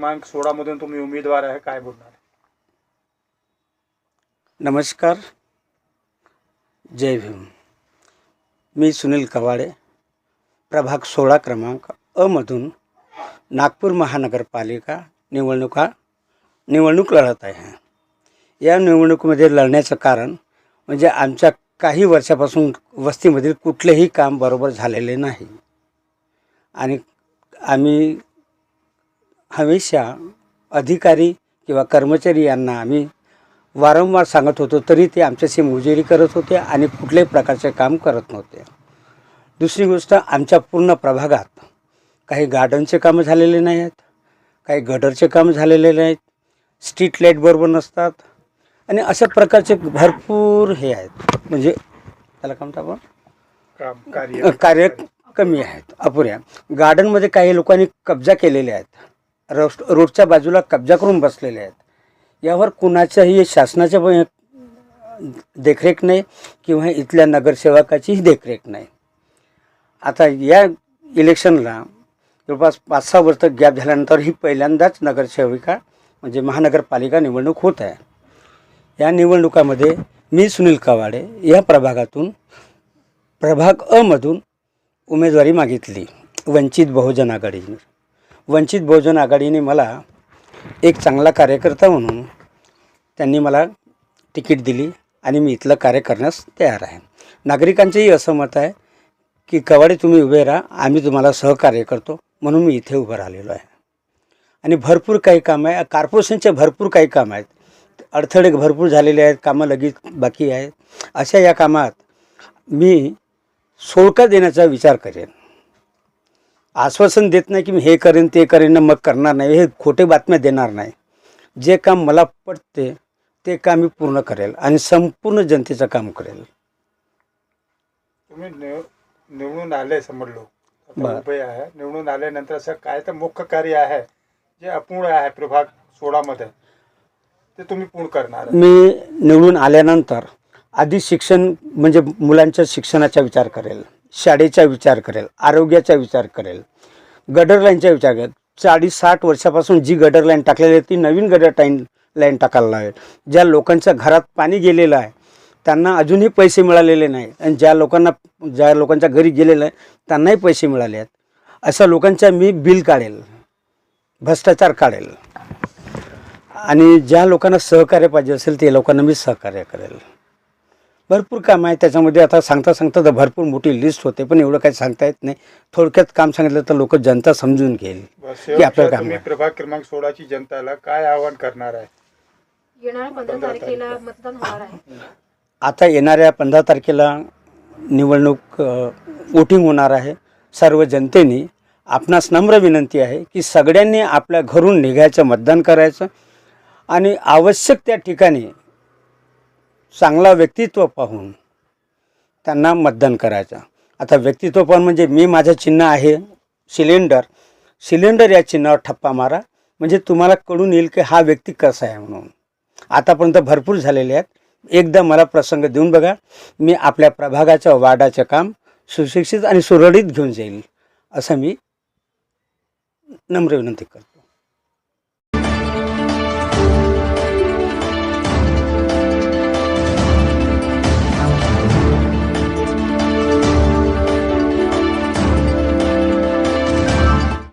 क्रमांक 16 मधून तुम्ही उमेदवार आहे, काय बोलणार? नमस्कार, जय भीम. मी सुनील कवाडे, प्रभाग 16 क्रमांक अ मधून नागपूर महानगरपालिका निवडणूक लढत आहे. या निवडणुकीमध्ये लढण्याचं कारण म्हणजे आमच्या काही वर्षापासून वस्तीमधील कुठलेही काम बरोबर झालेले नाही आणि आम्ही हमेशा अधिकारी किंवा कर्मचारी यांना आम्ही वारंवार सांगत होतो, तरी ते आमच्याशी मुजोरी करत होते आणि कुठल्याही प्रकारचे काम करत नव्हते. दुसरी गोष्ट, आमच्या पूर्ण प्रभागात काही गार्डनचे कामं झालेले नाही आहेत, काही गटरचे कामं झालेले नाहीत, स्ट्रीट लाईट बरोबर नसतात आणि अशा प्रकारचे भरपूर हे आहेत. म्हणजे त्याला काय म्हणतो आपण, कार्य कमी आहेत, अपुऱ्या. गार्डनमध्ये काही लोकांनी कब्जा केलेले आहेत, रोडच्या बाजूला कब्जा करून बसलेले आहेत. यावर कुणाच्याही शासनाच्या देखरेख नाही किंवा इथल्या नगरसेवकाचीही देखरेख नाही. आता या इलेक्शनला जवळपास 5-6 वर्ष गॅप झाल्यानंतर ही पहिल्यांदाच नगरसेविका म्हणजे महानगरपालिका निवडणूक होत आहे. या निवडणुकामध्ये मी सुनील कवाडे या प्रभागातून प्रभाग अ मधून उमेदवारी मागितली वंचित बहुजन आघाडीने. वंचित बहुजन आघाडीने मला एक चांगला कार्यकर्ता म्हणून त्यांनी मला तिकीट दिली आणि मी इथलं कार्य करण्यास तयार आहे. नागरिकांचंही असं मत आहे की कवाडे तुम्ही उभे राहा, आम्ही तुम्हाला सहकार्य करतो, म्हणून मी इथे उभं राहिलेलो आहे. आणि भरपूर काही काम आहे, कॉर्पोरेशनचे भरपूर काही काम आहेत, अडथळे भरपूर झालेले आहेत, कामं लगेच बाकी आहेत. अशा या कामात मी सोडका देण्याचा विचार करेन. आश्वासन देत नाही की मी हे करेन ते करेन मग करणार नाही, हे खोटे बातम्या देणार नाही. जे काम मला पटते ते काम मी पूर्ण करेल आणि संपूर्ण जनतेचं काम करेल. तुम्ही निवडून आले समजलो, उभे आहे, निवडून आल्यानंतर असं काय तर मुख्य कार्य आहे जे अपूर्ण आहे प्रभाग 16 मध्ये, ते तुम्ही पूर्ण करणार? मी निवडून आल्यानंतर आधी शिक्षण म्हणजे मुलांच्या शिक्षणाचा विचार करेल, शाळेचा विचार करेल, आरोग्याचा विचार करेल, गटर लाईनचा विचार करेल. 40-60 वर्षापासून जी गटर लाईन टाकलेली आहे ती नवीन गटर लाईन टाकायला लागेल. ज्या लोकांच्या घरात पाणी गेलेलं आहे त्यांना अजूनही पैसे मिळालेले नाही आणि ज्या लोकांच्या घरी गेलेलं आहे त्यांनाही पैसे मिळाले आहेत. अशा लोकांच्या मी बिल काढेल, भ्रष्टाचार काढेल आणि ज्या लोकांना सहकार्य पाहिजे असेल ते लोकांना मी सहकार्य करेल. भरपूर काम आहे त्याच्यामध्ये. आता सांगता तर भरपूर मोठी लिस्ट होते, पण एवढं काही सांगता येत नाही. थोडक्यात काम सांगितलं तर लोक जनता समजून घेईल की आपल्याला काम. तुम्ही प्रभाग क्रमांक 16 ची जनताला काय आवाहन करणार आहे? येणाऱ्या 15 तारखेला मतदान होणार आहे. आता येणाऱ्या 15 तारखेला निवडणूक वोटिंग होणार आहे. सर्व जनतेने आपणास नम्र विनंती आहे की सगळ्यांनी आपल्या घरून निघायचं, मतदान करायचं आणि आवश्यक त्या ठिकाणी चांगला व्यक्तित्व पाहून त्यांना मतदान करायचं. आता व्यक्तित्व पाहून म्हणजे मी माझं चिन्ह आहे सिलेंडर या चिन्हावर ठप्पा मारा, म्हणजे तुम्हाला कळून येईल की हा व्यक्ती कसा आहे म्हणून. आतापर्यंत भरपूर झालेले आहेत. एकदा मला प्रसंग देऊन बघा, मी आपल्या प्रभागाचं वार्डाचं काम सुशिक्षित आणि सुरळीत घेऊन जाईल असं मी नम्र विनंती करतो.